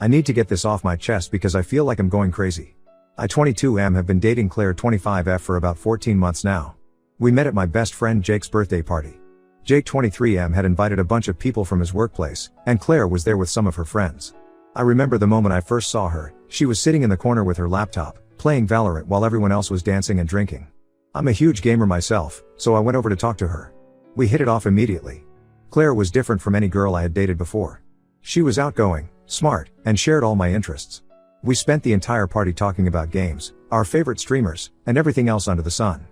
I need to get this off my chest because I feel like I'm going crazy. I 22M have been dating Claire 25F for about 14 months now. We met at my best friend Jake's birthday party. Jake 23M had invited a bunch of people from his workplace, and Claire was there with some of her friends. I remember the moment I first saw her. She was sitting in the corner with her laptop, playing Valorant while everyone else was dancing and drinking. I'm a huge gamer myself, so I went over to talk to her. We hit it off immediately. Claire was different from any girl I had dated before. She was outgoing, smart, and shared all my interests. We spent the entire party talking about games, our favorite streamers, and everything else under the sun.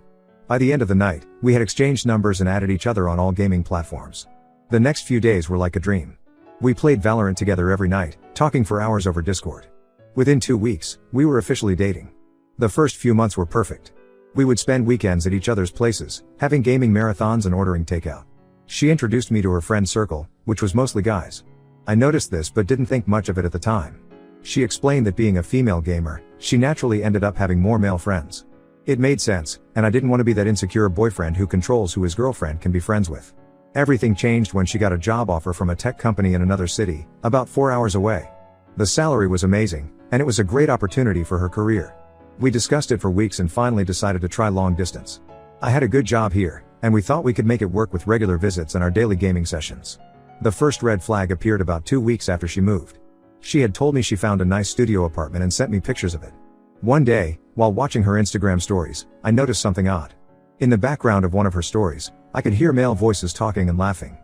By the end of the night, we had exchanged numbers and added each other on all gaming platforms. The next few days were like a dream. We played Valorant together every night, talking for hours over Discord. Within 2 weeks, we were officially dating. The first few months were perfect. We would spend weekends at each other's places, having gaming marathons and ordering takeout. She introduced me to her friend circle, which was mostly guys. I noticed this but didn't think much of it at the time. She explained that being a female gamer, she naturally ended up having more male friends. It made sense, and I didn't want to be that insecure boyfriend who controls who his girlfriend can be friends with. Everything changed when she got a job offer from a tech company in another city, about 4 hours away. The salary was amazing, and it was a great opportunity for her career. We discussed it for weeks and finally decided to try long distance. I had a good job here, and we thought we could make it work with regular visits and our daily gaming sessions. The first red flag appeared about 2 weeks after she moved. She had told me she found a nice studio apartment and sent me pictures of it. One day, while watching her Instagram stories, I noticed something odd. In the background of one of her stories, I could hear male voices talking and laughing.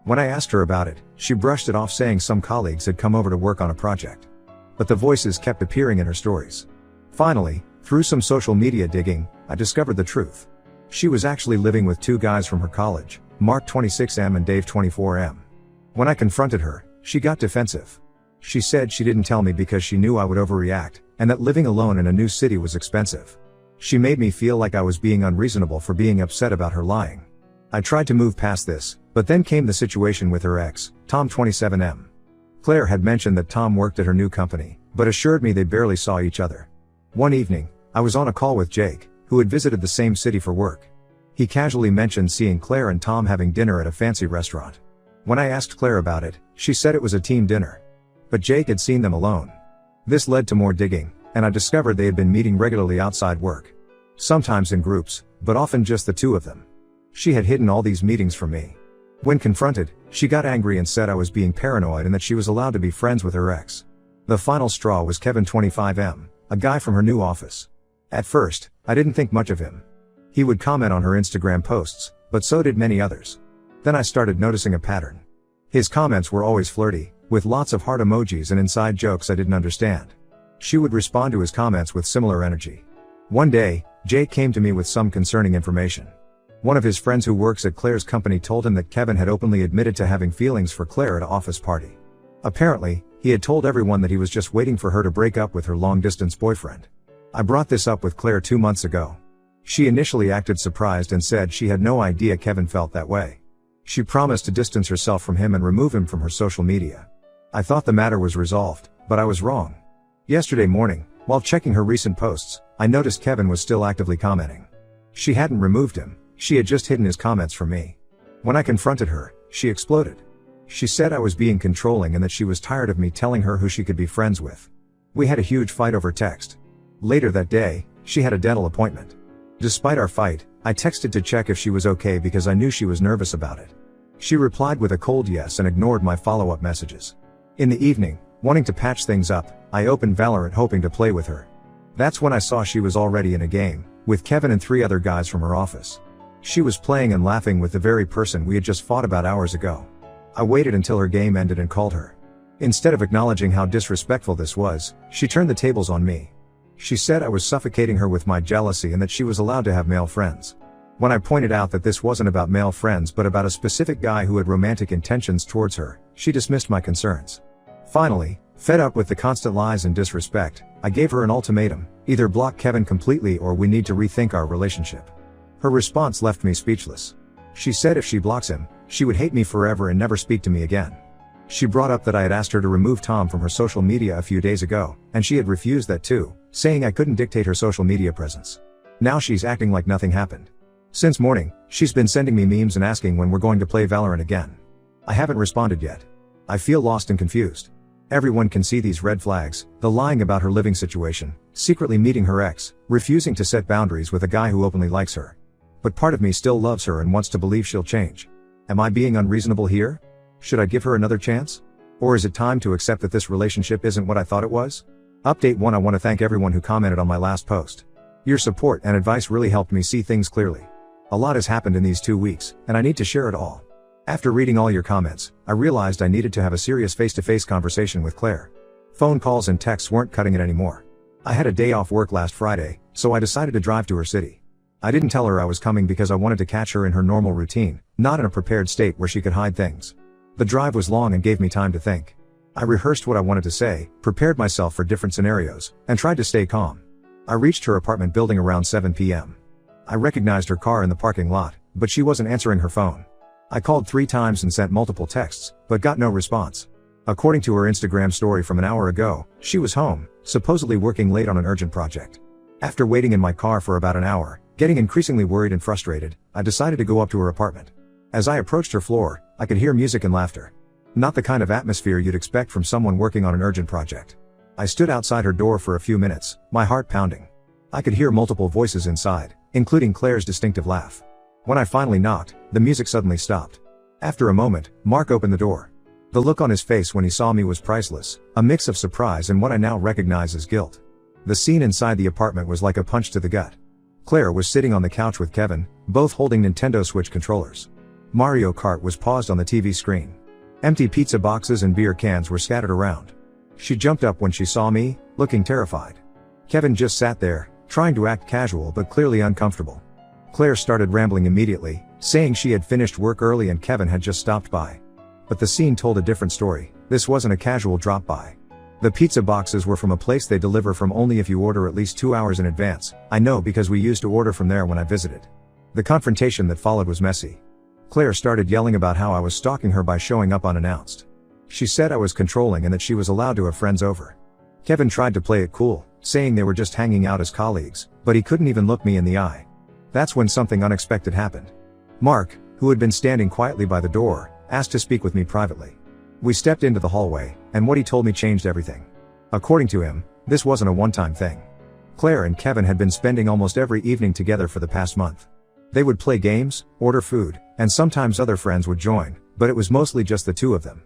When I asked her about it, she brushed it off saying some colleagues had come over to work on a project. But the voices kept appearing in her stories. Finally, through some social media digging, I discovered the truth. She was actually living with 2 guys from her college, Mark 26M and Dave 24M. When I confronted her, she got defensive. She said she didn't tell me because she knew I would overreact, and that living alone in a new city was expensive. She made me feel like I was being unreasonable for being upset about her lying. I tried to move past this, but then came the situation with her ex, Tom 27M. Claire had mentioned that Tom worked at her new company, but assured me they barely saw each other. One evening, I was on a call with Jake, who had visited the same city for work. He casually mentioned seeing Claire and Tom having dinner at a fancy restaurant. When I asked Claire about it, she said it was a team dinner. But Jake had seen them alone. This led to more digging, and I discovered they had been meeting regularly outside work. Sometimes in groups, but often just the 2 of them. She had hidden all these meetings from me. When confronted, she got angry and said I was being paranoid and that she was allowed to be friends with her ex. The final straw was Kevin 25M, a guy from her new office. At first, I didn't think much of him. He would comment on her Instagram posts, but so did many others. Then I started noticing a pattern. His comments were always flirty, with lots of heart emojis and inside jokes I didn't understand. She would respond to his comments with similar energy. One day, Jake came to me with some concerning information. One of his friends who works at Claire's company told him that Kevin had openly admitted to having feelings for Claire at an office party. Apparently, he had told everyone that he was just waiting for her to break up with her long-distance boyfriend. I brought this up with Claire 2 months ago. She initially acted surprised and said she had no idea Kevin felt that way. She promised to distance herself from him and remove him from her social media. I thought the matter was resolved, but I was wrong. Yesterday morning, while checking her recent posts, I noticed Kevin was still actively commenting. She hadn't removed him, she had just hidden his comments from me. When I confronted her, she exploded. She said I was being controlling and that she was tired of me telling her who she could be friends with. We had a huge fight over text. Later that day, she had a dental appointment. Despite our fight, I texted to check if she was okay because I knew she was nervous about it. She replied with a cold yes and ignored my follow-up messages. In the evening, wanting to patch things up, I opened Valorant hoping to play with her. That's when I saw she was already in a game, with Kevin and 3 other guys from her office. She was playing and laughing with the very person we had just fought about hours ago. I waited until her game ended and called her. Instead of acknowledging how disrespectful this was, she turned the tables on me. She said I was suffocating her with my jealousy and that she was allowed to have male friends. When I pointed out that this wasn't about male friends but about a specific guy who had romantic intentions towards her, she dismissed my concerns. Finally, fed up with the constant lies and disrespect, I gave her an ultimatum: either block Kevin completely or we need to rethink our relationship. Her response left me speechless. She said if she blocks him, she would hate me forever and never speak to me again. She brought up that I had asked her to remove Tom from her social media a few days ago, and she had refused that too, saying I couldn't dictate her social media presence. Now she's acting like nothing happened. Since morning, she's been sending me memes and asking when we're going to play Valorant again. I haven't responded yet. I feel lost and confused. Everyone can see these red flags, the lying about her living situation, secretly meeting her ex, refusing to set boundaries with a guy who openly likes her. But part of me still loves her and wants to believe she'll change. Am I being unreasonable here? Should I give her another chance? Or is it time to accept that this relationship isn't what I thought it was? Update 1. I want to thank everyone who commented on my last post. Your support and advice really helped me see things clearly. A lot has happened in these 2 weeks, and I need to share it all. After reading all your comments, I realized I needed to have a serious face-to-face conversation with Claire. Phone calls and texts weren't cutting it anymore. I had a day off work last Friday, so I decided to drive to her city. I didn't tell her I was coming because I wanted to catch her in her normal routine, not in a prepared state where she could hide things. The drive was long and gave me time to think. I rehearsed what I wanted to say, prepared myself for different scenarios, and tried to stay calm. I reached her apartment building around 7 p.m. I recognized her car in the parking lot, but she wasn't answering her phone. I called 3 times and sent multiple texts, but got no response. According to her Instagram story from an hour ago, she was home, supposedly working late on an urgent project. After waiting in my car for about an hour, getting increasingly worried and frustrated, I decided to go up to her apartment. As I approached her floor, I could hear music and laughter. Not the kind of atmosphere you'd expect from someone working on an urgent project. I stood outside her door for a few minutes, my heart pounding. I could hear multiple voices inside, including Claire's distinctive laugh. When I finally knocked, the music suddenly stopped. After a moment, Mark opened the door. The look on his face when he saw me was priceless, a mix of surprise and what I now recognize as guilt. The scene inside the apartment was like a punch to the gut. Claire was sitting on the couch with Kevin, both holding Nintendo Switch controllers. Mario Kart was paused on the TV screen. Empty pizza boxes and beer cans were scattered around. She jumped up when she saw me, looking terrified. Kevin just sat there, trying to act casual but clearly uncomfortable. Claire started rambling immediately, saying she had finished work early and Kevin had just stopped by. But the scene told a different story. This wasn't a casual drop-by. The pizza boxes were from a place they deliver from only if you order at least 2 hours in advance. I know because we used to order from there when I visited. The confrontation that followed was messy. Claire started yelling about how I was stalking her by showing up unannounced. She said I was controlling and that she was allowed to have friends over. Kevin tried to play it cool, saying they were just hanging out as colleagues, but he couldn't even look me in the eye. That's when something unexpected happened. Mark, who had been standing quietly by the door, asked to speak with me privately. We stepped into the hallway, and what he told me changed everything. According to him, this wasn't a one-time thing. Claire and Kevin had been spending almost every evening together for the past month. They would play games, order food, and sometimes other friends would join, but it was mostly just the two of them.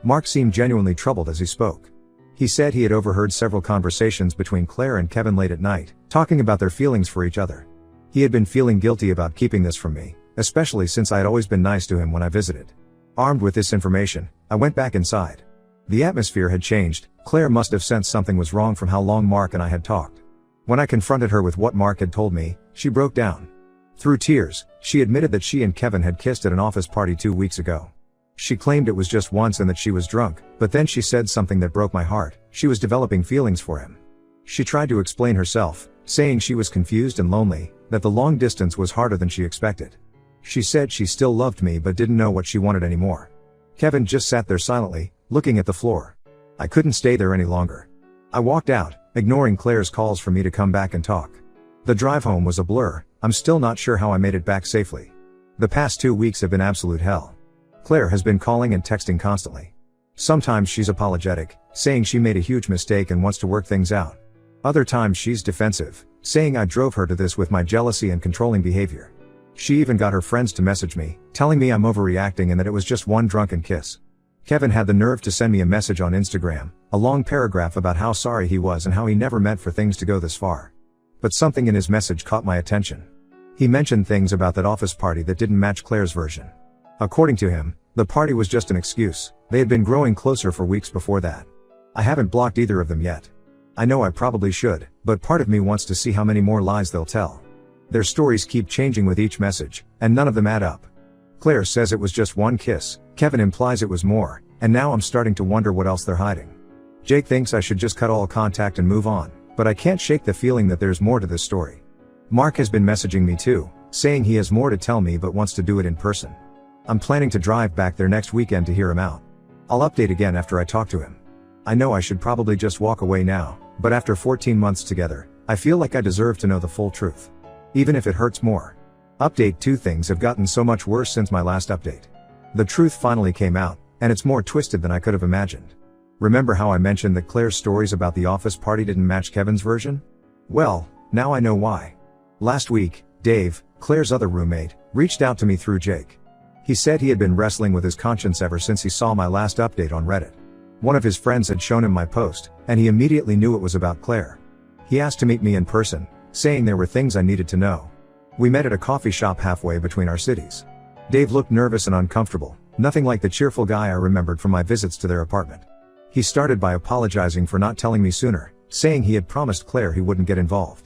Mark seemed genuinely troubled as he spoke. He said he had overheard several conversations between Claire and Kevin late at night, talking about their feelings for each other. He had been feeling guilty about keeping this from me, especially since I had always been nice to him when I visited. Armed with this information, I went back inside. The atmosphere had changed. Claire must have sensed something was wrong from how long Mark and I had talked. When I confronted her with what Mark had told me, she broke down. Through tears, she admitted that she and Kevin had kissed at an office party 2 weeks ago. She claimed it was just once and that she was drunk, but then she said something that broke my heart. She was developing feelings for him. She tried to explain herself, saying she was confused and lonely, that the long distance was harder than she expected. She said she still loved me but didn't know what she wanted anymore. Kevin just sat there silently, looking at the floor. I couldn't stay there any longer. I walked out, ignoring Claire's calls for me to come back and talk. The drive home was a blur. I'm still not sure how I made it back safely. The past 2 weeks have been absolute hell. Claire has been calling and texting constantly. Sometimes she's apologetic, saying she made a huge mistake and wants to work things out. Other times she's defensive, saying I drove her to this with my jealousy and controlling behavior. She even got her friends to message me, telling me I'm overreacting and that it was just one drunken kiss. Kevin had the nerve to send me a message on Instagram, a long paragraph about how sorry he was and how he never meant for things to go this far. But something in his message caught my attention. He mentioned things about that office party that didn't match Claire's version. According to him, the party was just an excuse. They had been growing closer for weeks before that. I haven't blocked either of them yet. I know I probably should, but part of me wants to see how many more lies they'll tell. Their stories keep changing with each message, and none of them add up. Claire says it was just one kiss, Kevin implies it was more, and now I'm starting to wonder what else they're hiding. Jake thinks I should just cut all contact and move on, but I can't shake the feeling that there's more to this story. Mark has been messaging me too, saying he has more to tell me but wants to do it in person. I'm planning to drive back there next weekend to hear him out. I'll update again after I talk to him. I know I should probably just walk away now, but after 14 months together, I feel like I deserve to know the full truth. Even if it hurts more. Update 2. Things have gotten so much worse since my last update. The truth finally came out, and it's more twisted than I could have imagined. Remember how I mentioned that Claire's stories about the office party didn't match Kevin's version? Well, now I know why. Last week, Dave, Claire's other roommate, reached out to me through Jake. He said he had been wrestling with his conscience ever since he saw my last update on Reddit. One of his friends had shown him my post, and he immediately knew it was about Claire. He asked to meet me in person, saying there were things I needed to know. We met at a coffee shop halfway between our cities. Dave looked nervous and uncomfortable, nothing like the cheerful guy I remembered from my visits to their apartment. He started by apologizing for not telling me sooner, saying he had promised Claire he wouldn't get involved.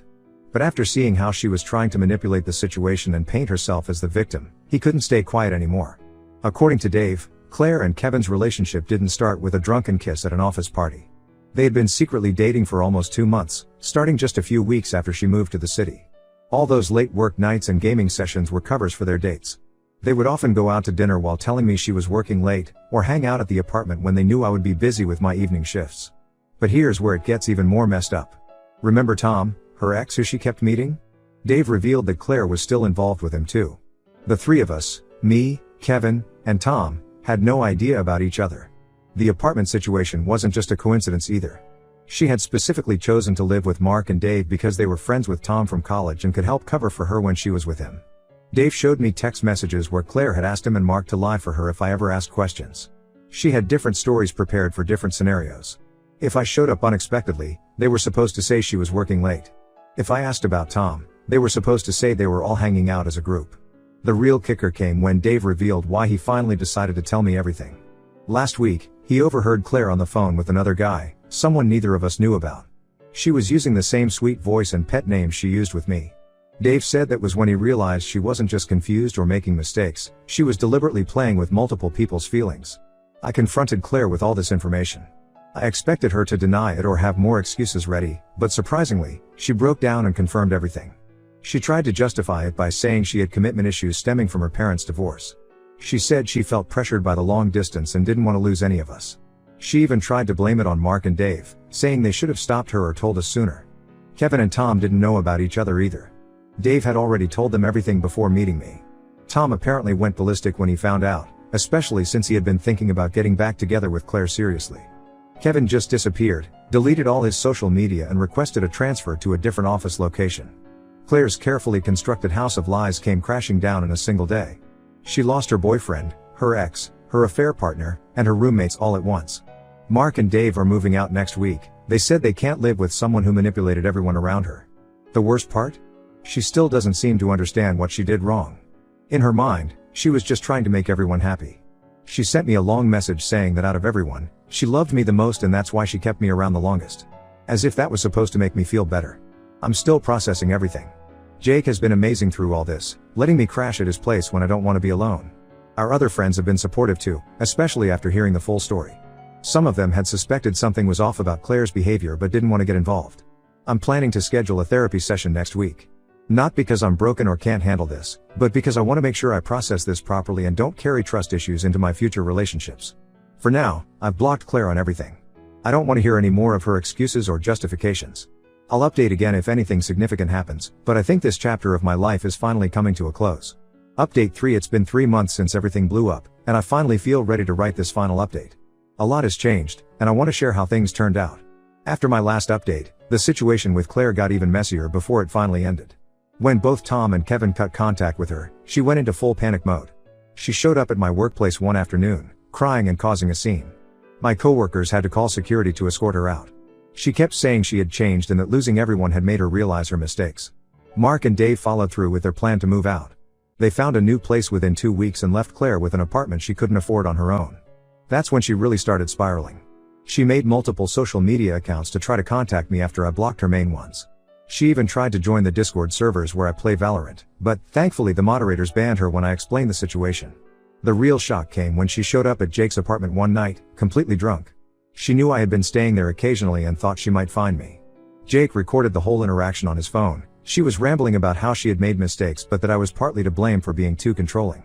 But after seeing how she was trying to manipulate the situation and paint herself as the victim, he couldn't stay quiet anymore. According to Dave, Claire and Kevin's relationship didn't start with a drunken kiss at an office party. They had been secretly dating for almost 2 months, starting just a few weeks after she moved to the city. All those late work nights and gaming sessions were covers for their dates. They would often go out to dinner while telling me she was working late, or hang out at the apartment when they knew I would be busy with my evening shifts. But here's where it gets even more messed up. Remember Tom, her ex who she kept meeting? Dave revealed that Claire was still involved with him too. The three of us, me, Kevin, and Tom, had no idea about each other. The apartment situation wasn't just a coincidence either. She had specifically chosen to live with Mark and Dave because they were friends with Tom from college and could help cover for her when she was with him. Dave showed me text messages where Claire had asked him and Mark to lie for her if I ever asked questions. She had different stories prepared for different scenarios. If I showed up unexpectedly, they were supposed to say she was working late. If I asked about Tom, they were supposed to say they were all hanging out as a group. The real kicker came when Dave revealed why he finally decided to tell me everything. Last week, he overheard Claire on the phone with another guy, someone neither of us knew about. She was using the same sweet voice and pet names she used with me. Dave said that was when he realized she wasn't just confused or making mistakes, she was deliberately playing with multiple people's feelings. I confronted Claire with all this information. I expected her to deny it or have more excuses ready, but surprisingly, she broke down and confirmed everything. She tried to justify it by saying she had commitment issues stemming from her parents' divorce. She said she felt pressured by the long distance and didn't want to lose any of us. She even tried to blame it on Mark and Dave, saying they should have stopped her or told us sooner. Kevin and Tom didn't know about each other either. Dave had already told them everything before meeting me. Tom apparently went ballistic when he found out, especially since he had been thinking about getting back together with Claire seriously. Kevin just disappeared, deleted all his social media and requested a transfer to a different office location. Claire's carefully constructed house of lies came crashing down in a single day. She lost her boyfriend, her ex, her affair partner, and her roommates all at once. Mark and Dave are moving out next week. They said they can't live with someone who manipulated everyone around her. The worst part? She still doesn't seem to understand what she did wrong. In her mind, she was just trying to make everyone happy. She sent me a long message saying that out of everyone, she loved me the most and that's why she kept me around the longest. As if that was supposed to make me feel better. I'm still processing everything. Jake has been amazing through all this, letting me crash at his place when I don't want to be alone. Our other friends have been supportive too, especially after hearing the full story. Some of them had suspected something was off about Claire's behavior but didn't want to get involved. I'm planning to schedule a therapy session next week. Not because I'm broken or can't handle this, but because I want to make sure I process this properly and don't carry trust issues into my future relationships. For now, I've blocked Claire on everything. I don't want to hear any more of her excuses or justifications. I'll update again if anything significant happens, but I think this chapter of my life is finally coming to a close. Update 3. It's been 3 months since everything blew up, and I finally feel ready to write this final update. A lot has changed, and I want to share how things turned out. After my last update, the situation with Claire got even messier before it finally ended. When both Tom and Kevin cut contact with her, she went into full panic mode. She showed up at my workplace one afternoon, crying and causing a scene. My coworkers had to call security to escort her out. She kept saying she had changed and that losing everyone had made her realize her mistakes. Mark and Dave followed through with their plan to move out. They found a new place within 2 weeks and left Claire with an apartment she couldn't afford on her own. That's when she really started spiraling. She made multiple social media accounts to try to contact me after I blocked her main ones. She even tried to join the Discord servers where I play Valorant, but thankfully the moderators banned her when I explained the situation. The real shock came when she showed up at Jake's apartment one night, completely drunk. She knew I had been staying there occasionally and thought she might find me. Jake recorded the whole interaction on his phone. She was rambling about how she had made mistakes but that I was partly to blame for being too controlling.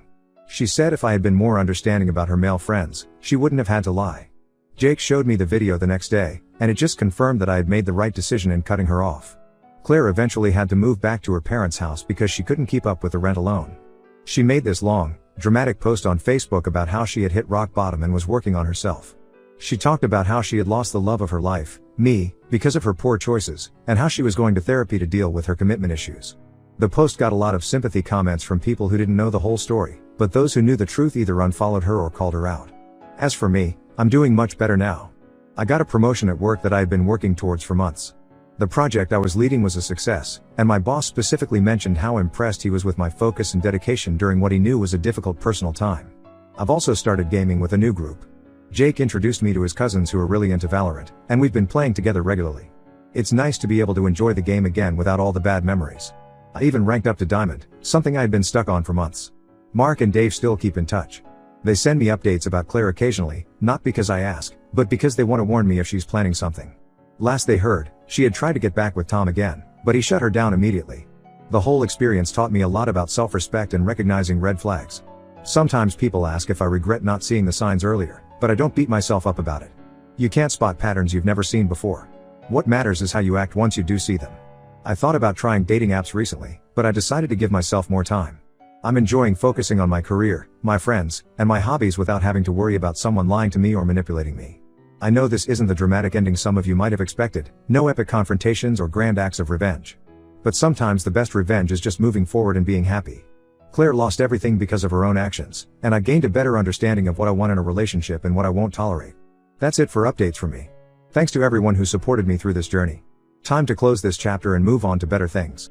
She said if I had been more understanding about her male friends, she wouldn't have had to lie. Jake showed me the video the next day, and it just confirmed that I had made the right decision in cutting her off. Claire eventually had to move back to her parents' house because she couldn't keep up with the rent alone. She made this long, dramatic post on Facebook about how she had hit rock bottom and was working on herself. She talked about how she had lost the love of her life, me, because of her poor choices, and how she was going to therapy to deal with her commitment issues. The post got a lot of sympathy comments from people who didn't know the whole story, but those who knew the truth either unfollowed her or called her out. As for me, I'm doing much better now. I got a promotion at work that I had been working towards for months. The project I was leading was a success, and my boss specifically mentioned how impressed he was with my focus and dedication during what he knew was a difficult personal time. I've also started gaming with a new group. Jake introduced me to his cousins who are really into Valorant, and we've been playing together regularly. It's nice to be able to enjoy the game again without all the bad memories. I even ranked up to Diamond, something I had been stuck on for months. Mark and Dave still keep in touch. They send me updates about Claire occasionally, not because I ask, but because they want to warn me if she's planning something. Last they heard, she had tried to get back with Tom again, but he shut her down immediately. The whole experience taught me a lot about self-respect and recognizing red flags. Sometimes people ask if I regret not seeing the signs earlier, but I don't beat myself up about it. You can't spot patterns you've never seen before. What matters is how you act once you do see them. I thought about trying dating apps recently, but I decided to give myself more time. I'm enjoying focusing on my career, my friends, and my hobbies without having to worry about someone lying to me or manipulating me. I know this isn't the dramatic ending some of you might have expected, no epic confrontations or grand acts of revenge. But sometimes the best revenge is just moving forward and being happy. Claire lost everything because of her own actions, and I gained a better understanding of what I want in a relationship and what I won't tolerate. That's it for updates from me. Thanks to everyone who supported me through this journey. Time to close this chapter and move on to better things.